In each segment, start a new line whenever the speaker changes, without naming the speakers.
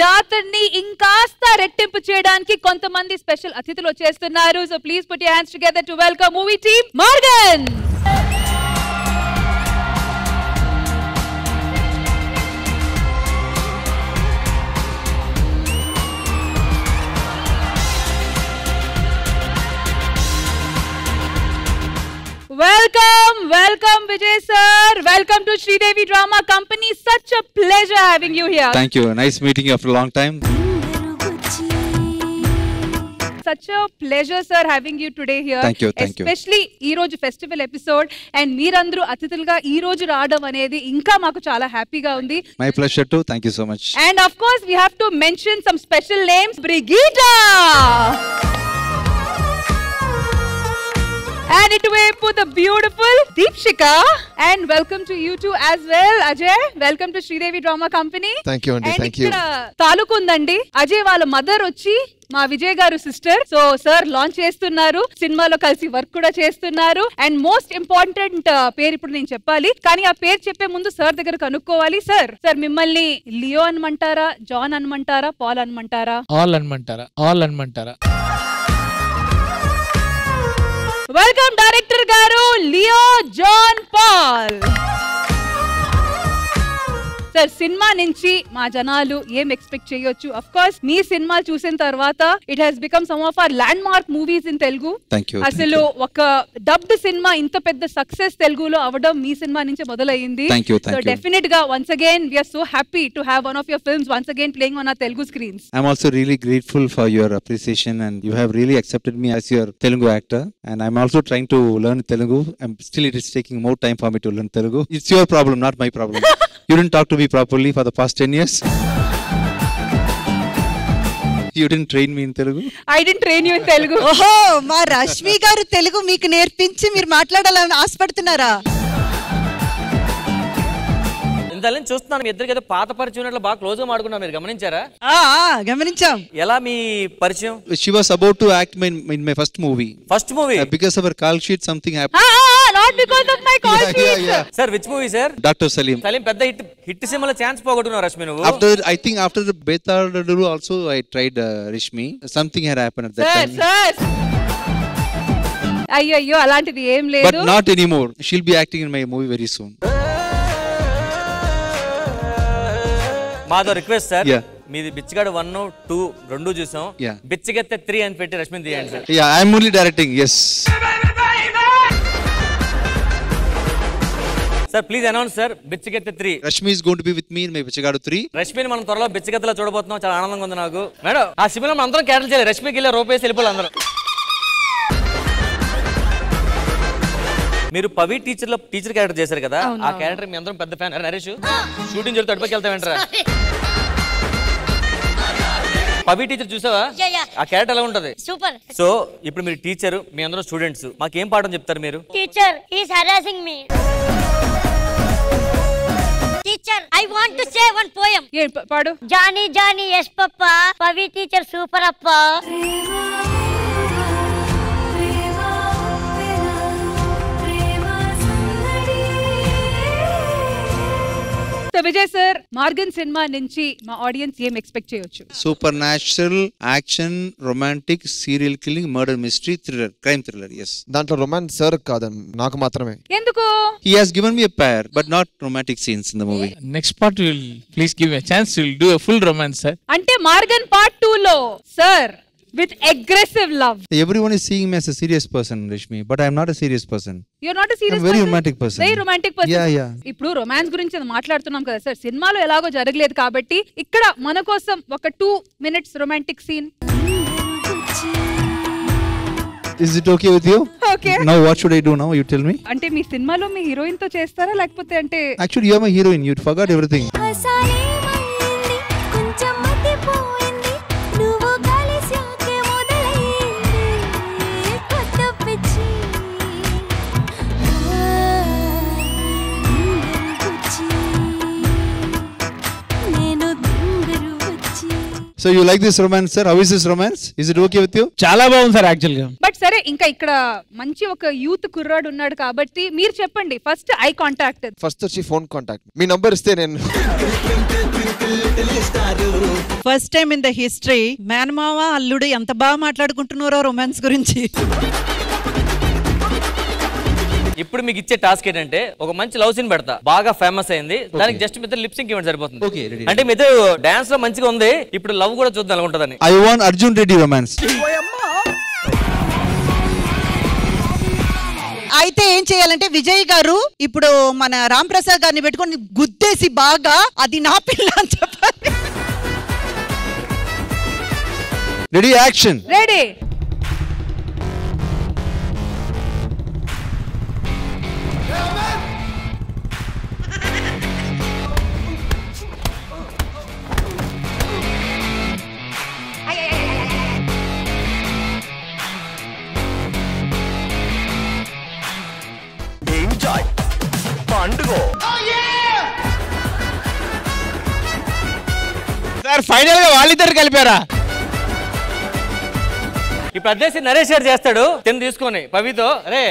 జాతరని ఇంకాస్త రెట్టింపు చేయడానికి కొంతమంది స్పెషల్ అతిథులు వచ్చేస్తున్నారు. So please put your hands together to welcome movie team Maargan. Welcome Vijay sir. Welcome to Sridevi Drama Company. Such a pleasure having you here.
Thank you. Nice meeting you after a long time.
Such a pleasure sir having you today here.
Thank you.
Especially ee roju festival episode and meerandru atithuluga ee roju raadam anedi inka maaku chaala happy ga undi.
My pleasure too. Thank you so much.
And of course we have to mention some special names. Brigida. And ituvaipu the beautiful Deepshika. And welcome to you too as well, Ajay. Welcome to Sridevi Drama Company.
Thank you, Andy. Thank you.
And ikkada taluku undandi. Ajay వాళ్ళ mother వచ్చి మా విజయ్ గారు sister. So sir launch చేస్తున్నారు, సినిమాలో కలిసి work కూడా చేస్తున్నారు. And most important పేరు ఇప్పుడు నేను చెప్పాలి, కానీ ఆ పేరు చెప్పే ముందు సార్ దగ్గర కనుక్కోవాలి. సార్ మిమ్మల్ని లియో అనమంటారా, జాన్ అనమంటారా, పాల్ అనమంటారా?
ఆల్ అనమంటారా.
వెల్కమ్ డైరెక్టర్ గారు Leo John Paul. Sir cinema నుంచి మా జనాలు ఏం ఎక్స్పెక్ట్ చేయొచ్చు? ఆఫ్ కోర్స్ మీ సినిమా చూసిన తర్వాత it has become some of our land mark movies in Telugu. అసలు ఒక డబ్డ్ సినిమా ఇంత పెద్ద సక్సెస్ తెలుగులో అవడం మీ సినిమా నుంచి మొదలైంది. సో డెఫినెట్ గా once again we are so happy to have one of your films once again playing on our Telugu screens.
I'm also really grateful for your appreciation and you have really accepted me as your Telugu actor and I'm also trying to learn Telugu. Still it is taking more time for me to learn Telugu. It's your problem, not my problem. You didn't talk to me properly for the past 10 years. You didn't train me in Telugu.
I didn't train you in Telugu.
ఓహో, మా రష్మి గారు తెలుగు మీకు నేర్పించి మీరు మాట్లాడాలని ఆశపడుతున్నారా?
ఇంతలో చూస్తున్నాను మీ ఇద్దరికి ఏదో పాత పరిచయం బాగా క్లోజ్ గా మాట్లాడుకున్నారు, మీరు గమనించారా?
గమనించాం.
ఎలా మీ పరిచయం?
She was about to act in my first movie. Because of her call sheet something happened.
Not because of my call sheet.
Sir, which movie sir?
Dr. Salim.
Salim పెద్ద హిట్ సినిమాలో chance పోగొట్టుకున్నావు Rashmi నువ్వు.
I think after the Betaduru also I tried Rishmi. Something had happened at that time.
Sir. అయ్యో అలాంటిది ఏం లేదు.
But not anymore. She'll be acting in my movie very soon.
మాదో request sir, మీది బిచ్చగాడు 1, 2 రెండు చూసాం, బిచ్చగెత్తే 3 అని పెట్టి రష్మిని తీయండి సార్.
Yeah, I'm only directing. Yes.
Sir please announce sir బిచ్చగెత్తే 3.
Rashmi is going to be with me in my బిచ్చగాడు 3.
రష్మిని మనం త్వరలో బిచ్చగెత్తలో చూడబోతున్నాం, చాలా ఆనందంగా ఉంది నాకు. మేడం ఆ సినిమాలో మనం అందరం క్యాన్సిల్ చేయాలి, రష్మికి వెళ్ళి రూపేసి వెళ్ళిపోవాలి అందరం. మీరు పవి టీచర్ క్యారెక్టర్ చేశారు కదా, ఆ క్యారెక్టర్ మీ అందరం పెద్ద ఫ్యాన్. నరేష్ షూటింగ్ జరుగుతూ అటుపకి వెళ్తామంటారా? పవి టీచర్ చూసావా? ఆ క్యారెక్టర్ ఎలా ఉంటది?
సూపర్.
సో ఇప్పుడు మీరు టీచర్, మీ అందరూ స్టూడెంట్స్, మాకేం పాఠం చెప్తారు మీరు?
Teacher is harassing me. Teacher I want to say one poem.
పాడు.
జానీ జానీ ఎస్ పప్ప, పవి టీచర్ సూపర్ అప్ప.
So Vijay sir, Maargan cinema నుంచి మా ఆడియన్స్ ఏం ఎక్స్పెక్ట్ చేయొచ్చు?
Supernatural action, romantic, serial killing, murder mystery, thriller, crime thriller. yes.
దాంట్లో romance sir కాదని నాకు మాత్రమే.
ఎందుకు?
He has given me a pair but not romantic scenes in the movie.
Next part you will please give me a chance, you will do a full romance sir.
అంటే Morgan part 2 లో sir with aggressive love.
Everyone is seeing me as a serious person, Rishmi, but I am not a serious person.
You are not a serious
person. I'm very romantic person.
Very romantic person.
Yeah.
ఇప్పుడు romance గురించి మాట్లాడుతున్నాం కదా sir, సినిమాలో ఎలాగో జరగలేదు కాబట్టి ఇక్కడ మన కోసం ఒక 2 minutes romantic scene.
Is it okay with you?
Okay.
Now what should I do now? You tell me.
అంటే మీ సినిమాలో మీ హీరోయిన్ తో చేస్తారా లేకపోతే అంటే?
Actually you are my heroine. You forgot everything. So you like this romance, sir? How is this romance? Is it okay with you?
చాలా బాగుంది sir actual గా.
But సరే, ఇంకా ఇక్కడ మంచి ఒక యూత్ కుర్రాడు ఉన్నాడు కాబట్టి మీరు చెప్పండి, ఫస్ట్ ఐ కాంటాక్ట్.
ఫస్ట్ వచ్చి ఫోన్ కాంటాక్ట్. మీ నంబర్ ఇస్తే నేను
first time in the history మేనమావ అల్లుడు ఎంత బాగా మాట్లాడుకుంటున్నారో రొమాన్స్ గురించి.
ఇప్పుడు మీకు ఇచ్చే టాస్క్ ఏంటంటే ఒక మంచి లవ్ సీన్ పెడతా, బాగా ఫేమస్ అయింది, దానికి జస్ట్ మీ లిప్ సింక్ ఇవ్వండి సరిపోతుంది. అంటే మీ డాన్స్ లో మంచిగా ఉంది, ఇప్పుడు లవ్ కూడా చూద్దాం ఎలా ఉంటుందని.
I want Arjun Reddy romance.
అయితే ఏం చేయాలంటే విజయ్ గారు ఇప్పుడు మన రామ్ ప్రసాద్ గారిని పెట్టుకొని గుద్దేసి బాగా అది నా పిల్ల అని చెప్పాలి.
Ready action.
Ready.
Sir final గా వాళ్ళిద్దరు కలిపారా?
ఇప్పుడు అదేసి నరేష్ గారు చేస్తాడు, తిని తీసుకొని పవితో రే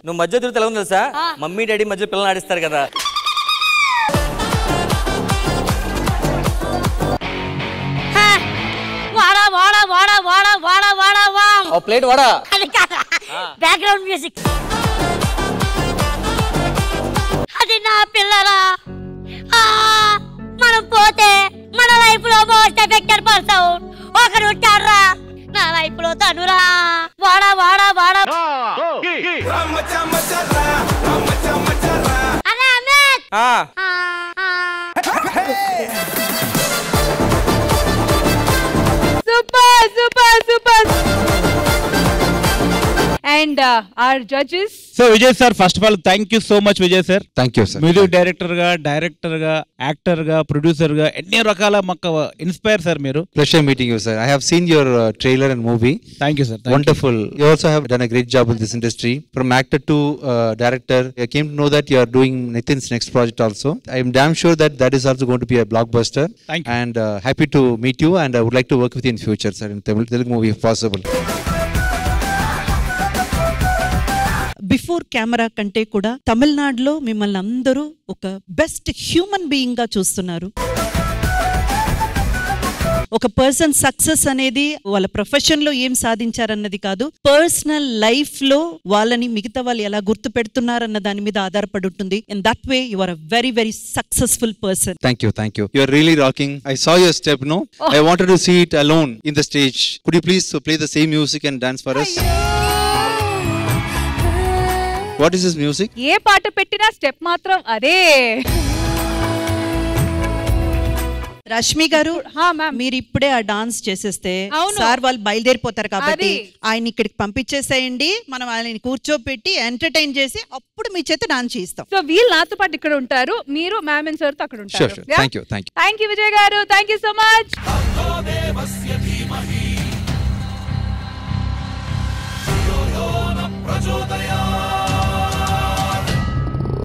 నువ్వు మధ్య తిరుగుతూ ఎలా ఉంది తెలుసా? మమ్మీ డాడీ మధ్య పిల్లలు ఆడిస్తారు కదా. ప్లేట్ వాడా
బ్యాక్గ్రౌండ్ మ్యూజిక్. అది నా పిల్లరా, మనం పోతే మన లైఫ్ లో మోస్ట్ ఎఫెక్టెడ్ పర్సన్ ఒకరు ఉంటారా, నా లైఫ్ లో తనురా. వాడా వాడా వాడా అరే Amit.
Super super super. And our judges.
So Vijay sir, first of all thank you so much Vijay sir.
Thank you sir.
Music director గా, డైరెక్టర్ గా, యాక్టర్ గా, ప్రొడ్యూసర్ గా ఎన్ని రకాల మాకు ఇన్స్పైర్ సార్ మీరు.
Pleasure meeting you sir. I have seen your trailer and movie.
Thank you sir.
Wonderful. You also have done a great job in this industry. From actor to director, I came to know that you are doing Nitin's next project also. I am damn sure that that is also going to be a blockbuster.
Thank you.
And happy to meet you, and I would like to work with you in future sir, in Telugu movie if possible.
Before camera కంటే కూడా తమిళనాడులో మిమ్మల్ని అందరూ ఒక best human being గా చూస్తున్నారు. ఒక person success అనేది వాళ్ళ ప్రొఫెషన్ లో ఏం సాధించారన్నది కాదు, పర్సనల్ లైఫ్ లో వాళ్ళని మిగతా వాళ్ళు ఎలా గుర్తు పెడుతున్నారన్న దాని మీద ఆధారపడి ఉంటుంది. In that way you are a very very successful person.
Thank you, thank you. You are really rocking. I saw your step, no? I wanted to see it alone in the stage. Could you please play the same music and dance for us? What is this music?
ఏ పాట పెట్టినా step మాత్రం అదే.
రష్మి గారు, మీరు ఇప్పుడే ఆ dance చేసేస్తే sir వాళ్ళు బయలుదేరిపోతారు కాబట్టి ఆయన ఇక్కడికి పంపించేసేయండి. మనం ఆయనని కూర్చోపెట్టి ఎంటర్టైన్ చేసి అప్పుడు మీ చేత డాన్స్ చేస్తాం.
సో వీళ్ళు నాతో పాటు ఇక్కడ ఉంటారు, మీరు మ్యామ్ అండ్ సార్ తో అక్కడ ఉంటారు.
Sure. Thank you.
Thank you Vijay గారు. Thank you so much.